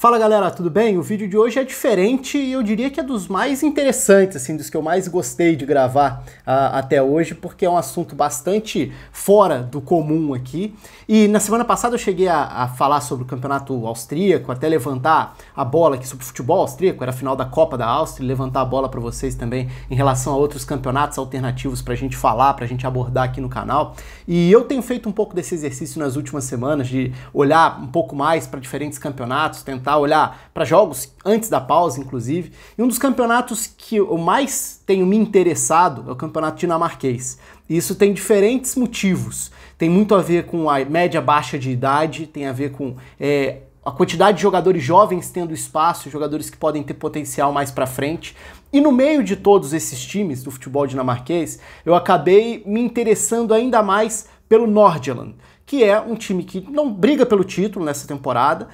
Fala galera, tudo bem? O vídeo de hoje é diferente e eu diria que é dos mais interessantes, assim, dos que eu mais gostei de gravar até hoje, porque é um assunto bastante fora do comum aqui. E na semana passada eu cheguei a falar sobre o campeonato austríaco, até levantar a bola aqui sobre o futebol austríaco, era a final da Copa da Áustria, levantar a bola para vocês também em relação a outros campeonatos alternativos pra gente falar, pra gente abordar aqui no canal. E eu tenho feito um pouco desse exercício nas últimas semanas, de olhar um pouco mais para diferentes campeonatos, tentar olhar para jogos antes da pausa, inclusive. E um dos campeonatos que eu mais tenho me interessado é o campeonato dinamarquês. E isso tem diferentes motivos. Tem muito a ver com a média baixa de idade, tem a ver com a quantidade de jogadores jovens tendo espaço, jogadores que podem ter potencial mais para frente. E no meio de todos esses times do futebol dinamarquês, eu acabei me interessando ainda mais pelo Nordsjælland, que é um time que não briga pelo título nessa temporada,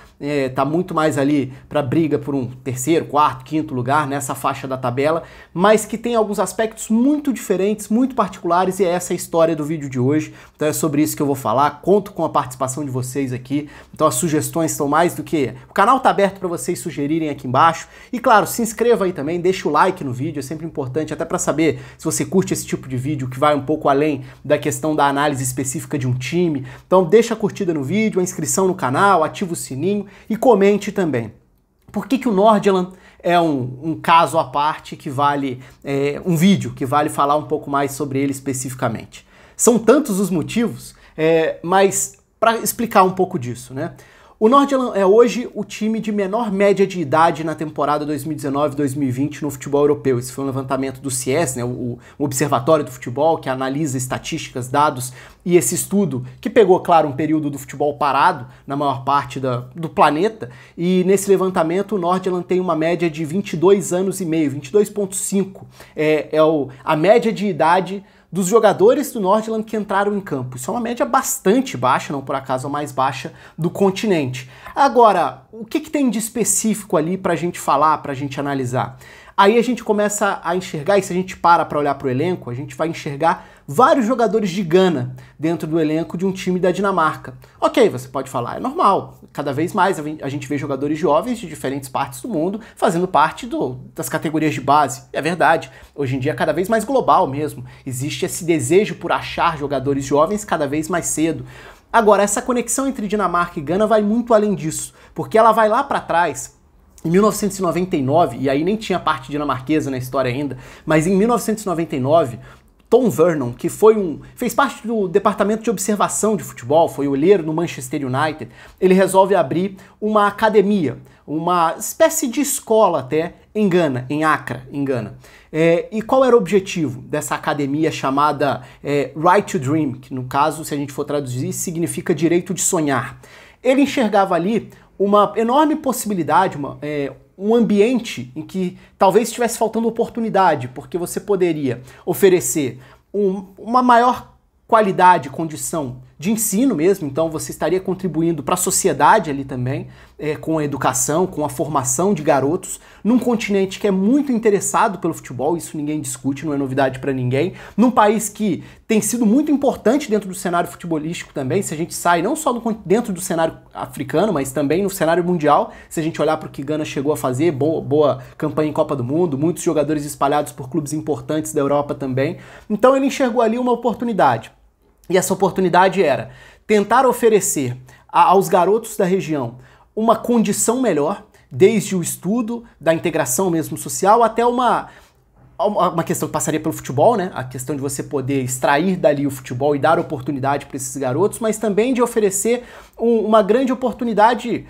tá muito mais ali para briga por um terceiro, quarto, quinto lugar nessa faixa da tabela, mas que tem alguns aspectos muito diferentes, muito particulares, e é essa a história do vídeo de hoje. Então é sobre isso que eu vou falar, conto com a participação de vocês aqui, então as sugestões estão mais do que... O canal tá aberto para vocês sugerirem aqui embaixo, e claro, se inscreva aí também, deixa o like no vídeo, é sempre importante, até para saber se você curte esse tipo de vídeo que vai um pouco além da questão da análise específica de um time. Então deixa a curtida no vídeo, a inscrição no canal, ativa o sininho e comente também. Por que o Nordsjælland é um caso à parte que vale um vídeo, que vale falar um pouco mais sobre ele especificamente? São tantos os motivos, mas para explicar um pouco disso, né? O Nordsjælland é hoje o time de menor média de idade na temporada 2019-2020 no futebol europeu. Esse foi um levantamento do CIES, né, o Observatório do Futebol, que analisa estatísticas, dados, e esse estudo, que pegou, claro, um período do futebol parado na maior parte do planeta, e nesse levantamento o Nordsjælland tem uma média de 22 anos e meio, 22,5. A média de idade dos jogadores do Nordsjælland que entraram em campo. Isso é uma média bastante baixa, não por acaso a mais baixa do continente. Agora, o que tem de específico ali pra gente falar, pra gente analisar? Aí a gente começa a enxergar, e se a gente para olhar para o elenco, a gente vai enxergar vários jogadores de Gana dentro do elenco de um time da Dinamarca. Ok, você pode falar, é normal, cada vez mais a gente vê jogadores jovens de diferentes partes do mundo fazendo parte das categorias de base. É verdade, hoje em dia é cada vez mais global mesmo, existe esse desejo por achar jogadores jovens cada vez mais cedo. Agora, essa conexão entre Dinamarca e Gana vai muito além disso, porque ela vai lá para trás. Em 1999, e aí nem tinha parte dinamarquesa na história ainda, mas em 1999, Tom Vernon, que fez parte do departamento de observação de futebol, foi olheiro no Manchester United, ele resolve abrir uma academia, uma espécie de escola até, em Gana, em Accra, em Gana. E qual era o objetivo dessa academia chamada Right to Dream, que no caso, se a gente for traduzir, significa direito de sonhar. Ele enxergava ali uma enorme possibilidade, um ambiente em que talvez estivesse faltando oportunidade, porque você poderia oferecer uma maior qualidade, condição de ensino mesmo, então você estaria contribuindo para a sociedade ali também, com a educação, com a formação de garotos, num continente que é muito interessado pelo futebol, isso ninguém discute, não é novidade para ninguém, num país que tem sido muito importante dentro do cenário futebolístico também, se a gente sai não só dentro do cenário africano, mas também no cenário mundial, se a gente olhar para o que Gana chegou a fazer, boa campanha em Copa do Mundo, muitos jogadores espalhados por clubes importantes da Europa também, então ele enxergou ali uma oportunidade. E essa oportunidade era tentar oferecer aos garotos da região uma condição melhor, desde o estudo, da integração mesmo social, até uma questão que passaria pelo futebol, né? A questão de você poder extrair dali o futebol e dar oportunidade para esses garotos, mas também de oferecer uma grande oportunidade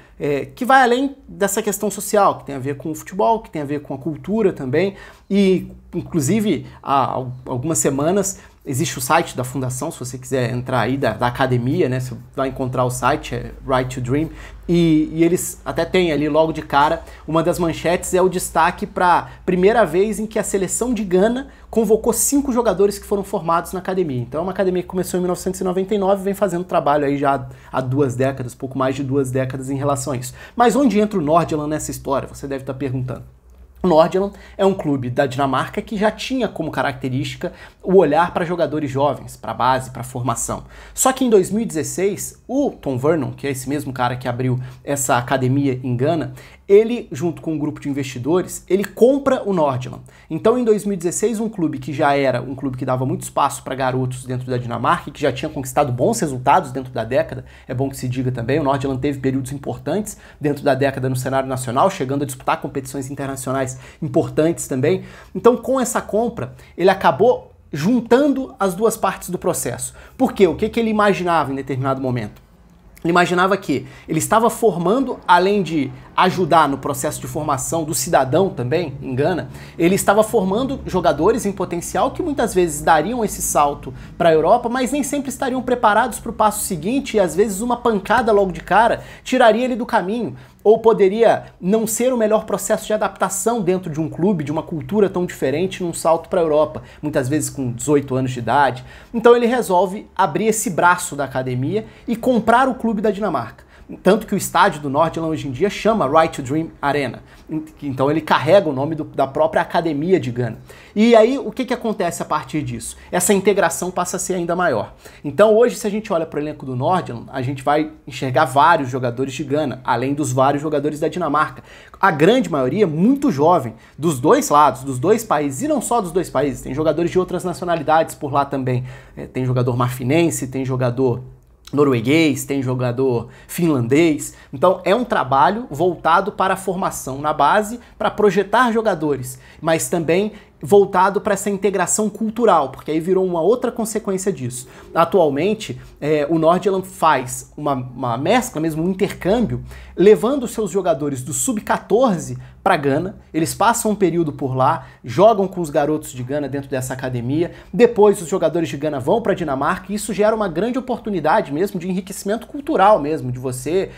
que vai além dessa questão social, que tem a ver com o futebol, que tem a ver com a cultura também, e inclusive há algumas semanas existe o site da fundação, se você quiser entrar aí, da academia, né, você vai encontrar o site, é Right to Dream, e eles até têm ali logo de cara, uma das manchetes é o destaque para a primeira vez em que a seleção de Gana convocou 5 jogadores que foram formados na academia. Então é uma academia que começou em 1999 e vem fazendo trabalho aí já há 2 décadas, pouco mais de 2 décadas em relação a isso. Mas onde entra o Nordsjælland nessa história? Você deve estar perguntando. O Nordsjælland é um clube da Dinamarca que já tinha como característica o olhar para jogadores jovens, para a base, para a formação. Só que em 2016, o Tom Vernon, que é esse mesmo cara que abriu essa academia em Gana, ele, junto com um grupo de investidores, ele compra o Nordsjælland. Então, em 2016, um clube que já era um clube que dava muito espaço para garotos dentro da Dinamarca e que já tinha conquistado bons resultados dentro da década, é bom que se diga também, o Nordsjælland teve períodos importantes dentro da década no cenário nacional, chegando a disputar competições internacionais importantes também. Então, com essa compra, ele acabou juntando as duas partes do processo. Por quê? O que ele imaginava em determinado momento? Ele imaginava que ele estava formando, além de ajudar no processo de formação do cidadão também, em Gana, ele estava formando jogadores em potencial que muitas vezes dariam esse salto para a Europa, mas nem sempre estariam preparados para o passo seguinte e às vezes uma pancada logo de cara tiraria ele do caminho. Ou poderia não ser o melhor processo de adaptação dentro de um clube, de uma cultura tão diferente, num salto para a Europa, muitas vezes com 18 anos de idade. Então ele resolve abrir esse braço da academia e comprar o clube da Dinamarca. Tanto que o estádio do Nordsjælland hoje em dia chama Right to Dream Arena. Então ele carrega o nome da própria academia de Gana. E aí o que acontece a partir disso? Essa integração passa a ser ainda maior. Então hoje, se a gente olha para o elenco do Nordsjælland, a gente vai enxergar vários jogadores de Gana, além dos vários jogadores da Dinamarca. A grande maioria muito jovem, dos dois lados, dos dois países, e não só dos dois países, tem jogadores de outras nacionalidades por lá também. Tem jogador marfinense, tem jogador norueguês, tem jogador finlandês. Então é um trabalho voltado para a formação na base, para projetar jogadores, mas também voltado para essa integração cultural, porque aí virou uma outra consequência disso. Atualmente, o Nordsjælland faz uma mescla, mesmo um intercâmbio, levando seus jogadores do sub-14 para Gana, eles passam um período por lá, jogam com os garotos de Gana dentro dessa academia, depois os jogadores de Gana vão para a Dinamarca, e isso gera uma grande oportunidade mesmo de enriquecimento cultural mesmo, de você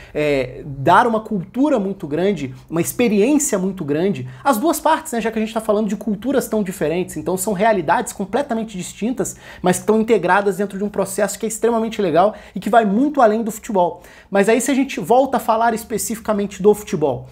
dar uma cultura muito grande, uma experiência muito grande, as duas partes, né, já que a gente está falando de culturas tão diferentes, então são realidades completamente distintas, mas que estão integradas dentro de um processo que é extremamente legal e que vai muito além do futebol. Mas aí se a gente volta a falar especificamente do futebol,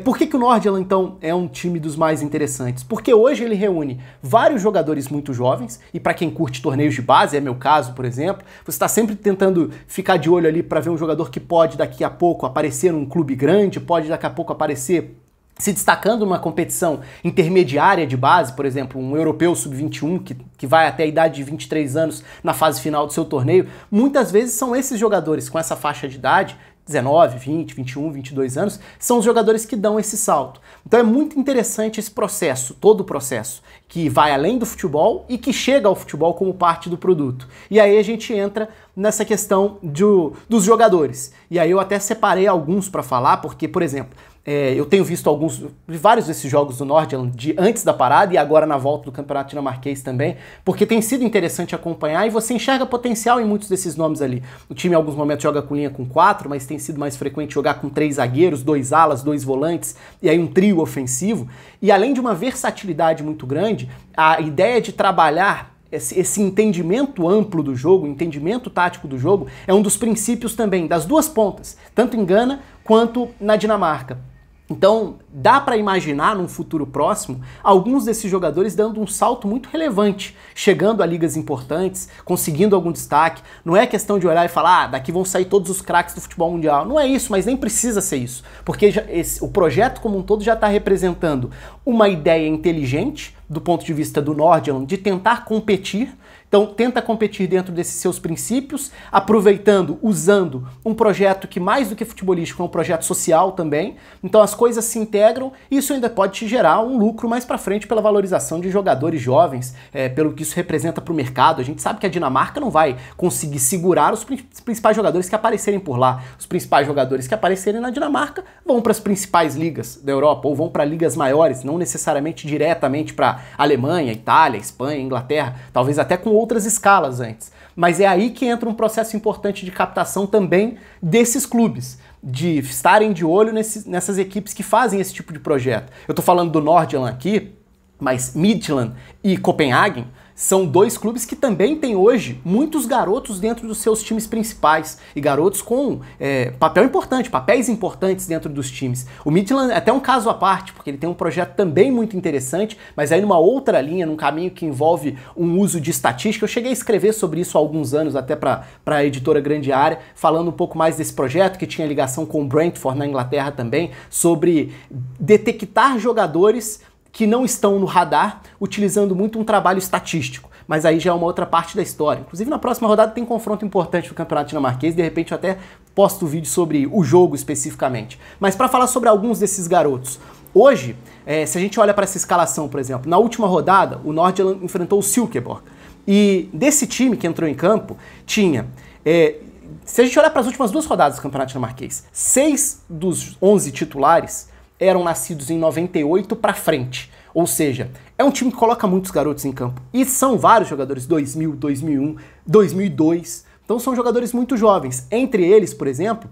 por que o Nordsjælland então é um time dos mais interessantes? Porque hoje ele reúne vários jogadores muito jovens, e para quem curte torneios de base, é meu caso, por exemplo, você está sempre tentando ficar de olho ali para ver um jogador que pode daqui a pouco aparecer num clube grande, pode daqui a pouco aparecer se destacando numa competição intermediária de base, por exemplo, um europeu sub-21 que vai até a idade de 23 anos na fase final do seu torneio. Muitas vezes são esses jogadores com essa faixa de idade, 19, 20, 21, 22 anos, são os jogadores que dão esse salto. Então é muito interessante esse processo, todo o processo, que vai além do futebol e que chega ao futebol como parte do produto. E aí a gente entra nessa questão dos jogadores. E aí eu até separei alguns para falar, porque, por exemplo, eu tenho visto vários desses jogos do Nordsjælland antes da parada e agora na volta do campeonato dinamarquês também, porque tem sido interessante acompanhar e você enxerga potencial em muitos desses nomes ali. O time em alguns momentos joga com linha com 4, mas tem sido mais frequente jogar com 3 zagueiros, 2 alas, 2 volantes e aí um trio ofensivo. E além de uma versatilidade muito grande, a ideia de trabalhar esse entendimento amplo do jogo, entendimento tático do jogo, é um dos princípios também das duas pontas, tanto em Gana quanto na Dinamarca. Então, dá para imaginar num futuro próximo alguns desses jogadores dando um salto muito relevante, chegando a ligas importantes, conseguindo algum destaque. Não é questão de olhar e falar, daqui vão sair todos os craques do futebol mundial. Não é isso, mas nem precisa ser isso, porque o projeto como um todo já está representando uma ideia inteligente do ponto de vista do Nordsjælland de tentar competir. Então tenta competir dentro desses seus princípios, aproveitando, usando um projeto que mais do que futebolístico é um projeto social também. Então as coisas se integram e isso ainda pode te gerar um lucro mais para frente pela valorização de jogadores jovens, pelo que isso representa para o mercado. A gente sabe que a Dinamarca não vai conseguir segurar os principais jogadores que aparecerem por lá. Os principais jogadores que aparecerem na Dinamarca vão para as principais ligas da Europa ou vão para ligas maiores, não necessariamente diretamente para Alemanha, Itália, Espanha, Inglaterra, talvez até com outras escalas antes. Mas é aí que entra um processo importante de captação também desses clubes, de estarem de olho nessas equipes que fazem esse tipo de projeto. Eu tô falando do Nordsjælland aqui, mas Midtjylland e Copenhagen são dois clubes que também têm hoje muitos garotos dentro dos seus times principais e garotos com papéis importantes dentro dos times. O Midland é até um caso à parte, porque ele tem um projeto também muito interessante, mas aí numa outra linha, num caminho que envolve um uso de estatística. Eu cheguei a escrever sobre isso há alguns anos, até para a editora Grande Área, falando um pouco mais desse projeto, que tinha ligação com o Brentford na Inglaterra também, sobre detectar jogadores que não estão no radar, utilizando muito um trabalho estatístico. Mas aí já é uma outra parte da história. Inclusive na próxima rodada tem confronto importante do Campeonato Dinamarquês, de repente eu até posto vídeo sobre o jogo especificamente. Mas para falar sobre alguns desses garotos, hoje, se a gente olha para essa escalação, por exemplo, na última rodada o Nordsjælland enfrentou o Silkeborg. E desse time que entrou em campo, tinha... se a gente olhar para as últimas 2 rodadas do Campeonato Dinamarquês, 6 dos 11 titulares eram nascidos em 98 para frente. Ou seja, é um time que coloca muitos garotos em campo. E são vários jogadores, 2000, 2001, 2002. Então são jogadores muito jovens. Entre eles, por exemplo,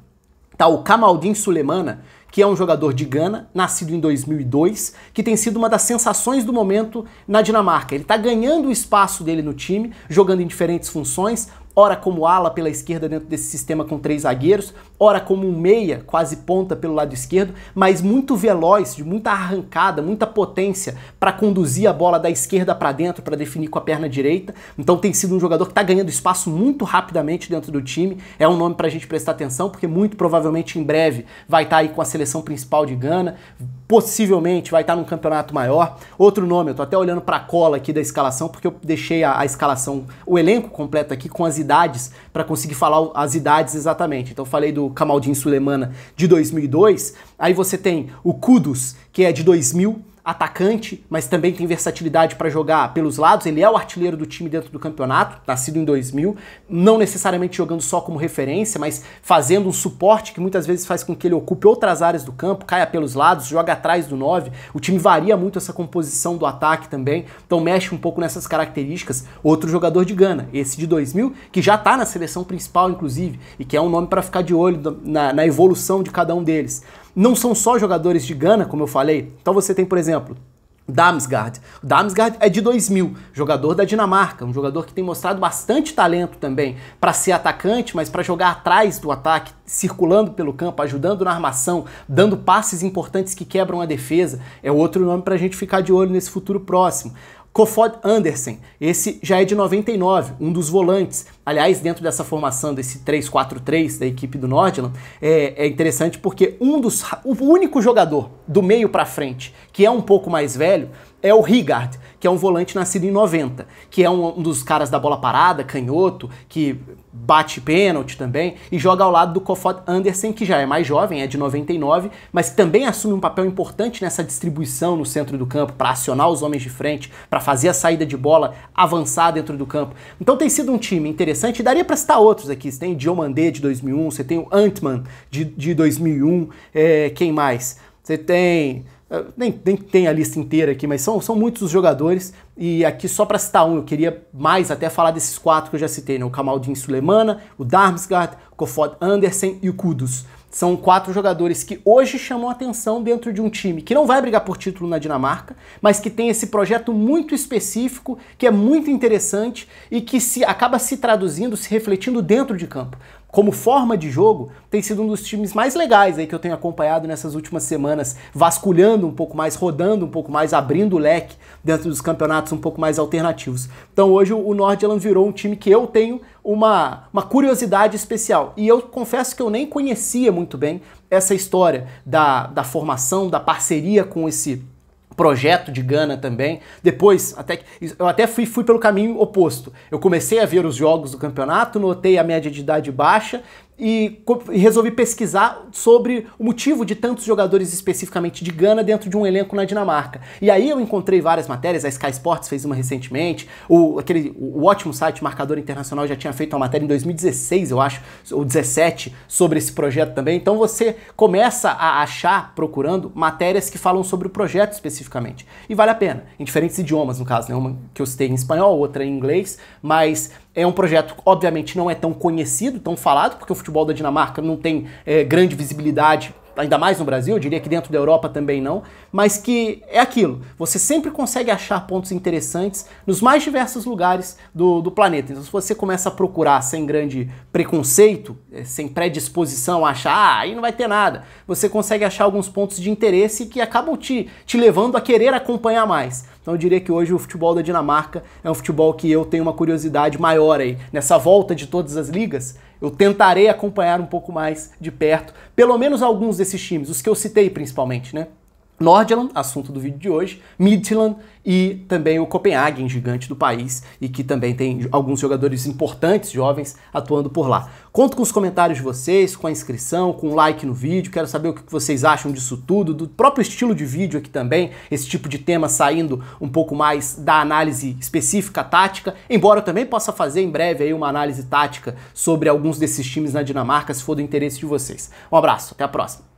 tá o Kamaldeen Sulemana, que é um jogador de Gana, nascido em 2002, que tem sido uma das sensações do momento na Dinamarca. Ele tá ganhando o espaço dele no time, jogando em diferentes funções, ora como ala pela esquerda dentro desse sistema com 3 zagueiros, ora como um meia, quase ponta pelo lado esquerdo, mas muito veloz, de muita arrancada, muita potência para conduzir a bola da esquerda para dentro, para definir com a perna direita. Então tem sido um jogador que está ganhando espaço muito rapidamente dentro do time. É um nome para a gente prestar atenção, porque muito provavelmente em breve vai estar aí com a seleção principal de Gana, possivelmente vai estar num campeonato maior. Outro nome, eu tô até olhando para a cola aqui da escalação, porque eu deixei a escalação, o elenco completo aqui com as idades, para conseguir falar as idades exatamente. Então eu falei do Kamaldeen Sulemana de 2002, aí você tem o Kudus, que é de 2000, atacante, mas também tem versatilidade para jogar pelos lados. Ele é o artilheiro do time dentro do campeonato, nascido em 2000, não necessariamente jogando só como referência, mas fazendo um suporte que muitas vezes faz com que ele ocupe outras áreas do campo, caia pelos lados, joga atrás do 9. O time varia muito essa composição do ataque também, então mexe um pouco nessas características. Outro jogador de Gana, esse de 2000, que já está na seleção principal, inclusive, e que é um nome para ficar de olho na evolução de cada um deles. Não são só jogadores de Gana, como eu falei. Então você tem, por exemplo, Damsgaard. O Damsgaard é de 2000, jogador da Dinamarca, um jogador que tem mostrado bastante talento também para ser atacante, mas para jogar atrás do ataque, circulando pelo campo, ajudando na armação, dando passes importantes que quebram a defesa. É outro nome para a gente ficar de olho nesse futuro próximo. Kofod Andersen, esse já é de 99, um dos volantes. Aliás, dentro dessa formação, desse 3-4-3 da equipe do Nordsjælland, é interessante porque o único jogador do meio para frente que é um pouco mais velho é o Rigard, que é um volante nascido em 90, que é um dos caras da bola parada, canhoto, que bate pênalti também, e joga ao lado do Kofod Andersen, que já é mais jovem, é de 99, mas também assume um papel importante nessa distribuição no centro do campo, para acionar os homens de frente, para fazer a saída de bola, avançar dentro do campo. Então tem sido um time interessante, e daria para citar outros aqui. Você tem o Diomandé de 2001, você tem o Antman de 2001, quem mais? Você tem... Nem tem a lista inteira aqui, mas são muitos os jogadores, e aqui só para citar um, eu queria mais até falar desses 4 que eu já citei, né? O Kamaldeen Sulemana, o Damsgaard, o Kofod Andersen e o Kudus. São 4 jogadores que hoje chamam atenção dentro de um time que não vai brigar por título na Dinamarca, mas que tem esse projeto muito específico, que é muito interessante e que acaba se traduzindo, se refletindo dentro de campo. Como forma de jogo, tem sido um dos times mais legais aí que eu tenho acompanhado nessas últimas semanas, vasculhando um pouco mais, rodando um pouco mais, abrindo o leque dentro dos campeonatos um pouco mais alternativos. Então hoje o Nordsjælland virou um time que eu tenho uma curiosidade especial. E eu confesso que eu nem conhecia muito bem essa história da formação, da parceria com esse projeto de Gana também. Depois, eu até fui pelo caminho oposto. Eu comecei a ver os jogos do campeonato, notei a média de idade baixa e resolvi pesquisar sobre o motivo de tantos jogadores especificamente de Gana dentro de um elenco na Dinamarca. E aí eu encontrei várias matérias, a Sky Sports fez uma recentemente, o ótimo site Marcador Internacional já tinha feito uma matéria em 2016, eu acho, ou 17, sobre esse projeto também. Então você começa a achar, procurando, matérias que falam sobre o projeto especificamente. E vale a pena, em diferentes idiomas, no caso, né? Uma que eu citei em espanhol, outra em inglês, mas é um projeto que obviamente não é tão conhecido, tão falado, porque o futebol da Dinamarca não tem grande visibilidade ainda mais no Brasil, eu diria que dentro da Europa também não, mas que é aquilo, você sempre consegue achar pontos interessantes nos mais diversos lugares do planeta. Então se você começa a procurar sem grande preconceito, sem predisposição a achar, aí não vai ter nada, você consegue achar alguns pontos de interesse que acabam te levando a querer acompanhar mais. Então eu diria que hoje o futebol da Dinamarca é um futebol que eu tenho uma curiosidade maior aí. Nessa volta de todas as ligas, eu tentarei acompanhar um pouco mais de perto, pelo menos alguns desses times, os que eu citei principalmente, né? Nordjylland, assunto do vídeo de hoje, Midtjylland e também o Copenhagen, gigante do país, e que também tem alguns jogadores importantes, jovens, atuando por lá. Conto com os comentários de vocês, com a inscrição, com o like no vídeo, quero saber o que vocês acham disso tudo, do próprio estilo de vídeo aqui também, esse tipo de tema saindo um pouco mais da análise específica tática, embora eu também possa fazer em breve aí uma análise tática sobre alguns desses times na Dinamarca, se for do interesse de vocês. Um abraço, até a próxima!